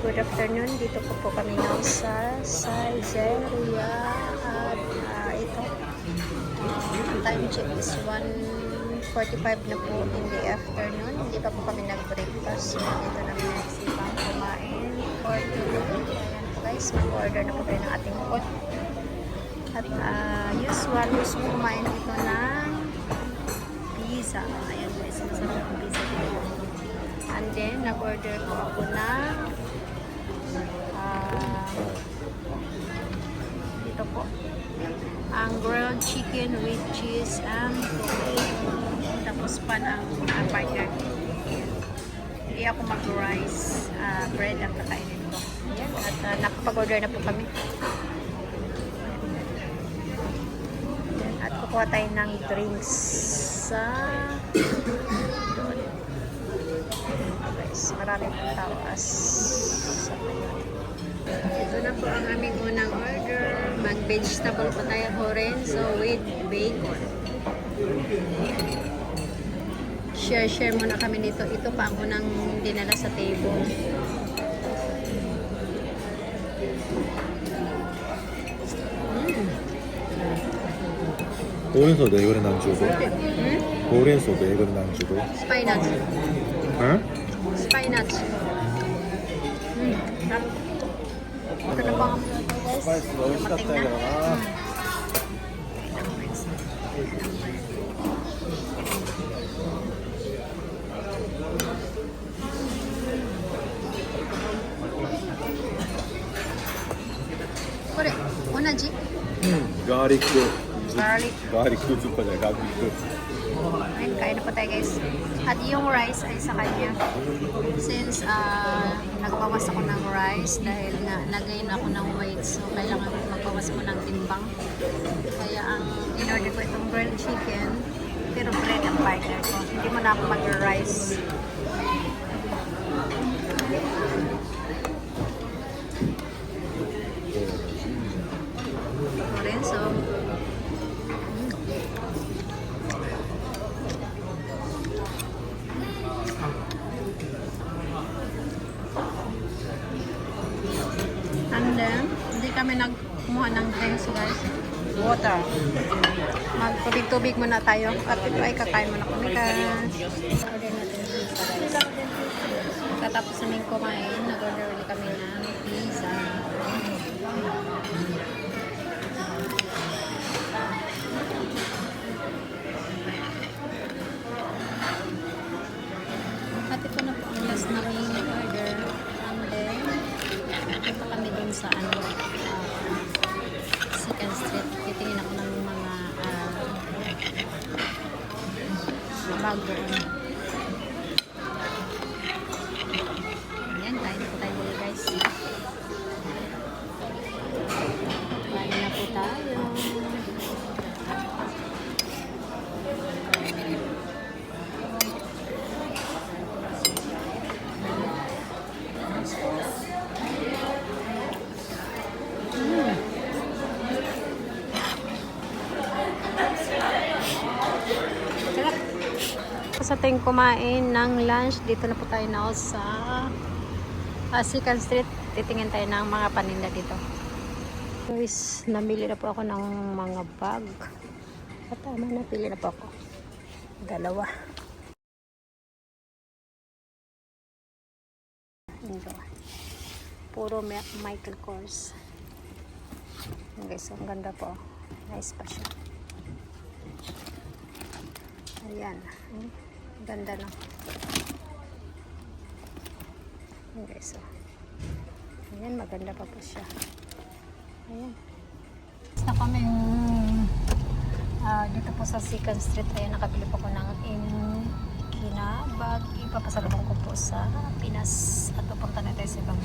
Good afternoon, dito po kami ngayon sa Saizeriya at ito, time check is 1:45 na po in the afternoon. Hindi pa po kami nag-breakfast, so dito namin nagsipang kumain for today. Ayan po guys, mag-order na po tayo ng ating food. At usual, gusto ko kumain dito ng pizza. Ayan guys, masarap ang pizza dito. And then, nag-order po ako ng dito po ang grilled chicken with cheese and tapos pan ang partner. Hindi ako mag-rice, bread ang kakainin ko. Ayan, at nakapag-order na po kami. Ayan, at kukuha tayo ng drinks sa doon. Guys, marami pong tao sa ito na po ang aming unang order. Mag-vegetable pa tayo, Horenzo with bacon. Share muna kami nito. Ito pa ang unang dinala sa table. 호렌소 네 그릇 남주고 호렌소 네 그릇 남주고 Spinach. 응? Spinach. Ito na po ang 스파이스 너무 mating na. Kore, onaji? 가리크 Garlic. 가리크 주파자 가리크 Ayun, kain na po tayo guys. At yung rice ay sa kanya. Since nagbawas ako ng rice dahil nga nag-gain ako ng weight, so kailangan magbawas ko ng timbang. Kaya ang in-order ko itong grilled chicken, pero bread ang partner ko. Hindi mo na ako mag-rice. Lorenzo. And then, hindi kami nagkumuha ng drinks guys. Water. Magtubig-tubig muna tayo. At ito ay kakain muna kami guys. Order natin pizza guys. Katapos namin kumain, nag-order ulit kami ng pizza. At ito na po ang last namin order. And then, ito kami dun sa Second Street. Titingin ako ng mga burger. Ayan, kain na po tayo muli guys. Kain na po tayo. Sa tayong kumain ng lunch, dito na po tayo na sa Second Street. Titingin tayo ng mga paninda dito. Guys, namili na po ako ng mga bag. At tama, napili na po ako. Dalawa. Ito. Puro Michael Kors. Guys, ang ganda po. Nice pa siya. Ayan. Ganda na. Okay, so. Ayan, maganda pa po siya. Ayan. Basta kami dito po sa Second Street. Ayan, nakabili po ko ng kinabag. Ipapasalubong ko po sa Pinas. At pupunta na tayo sa ibang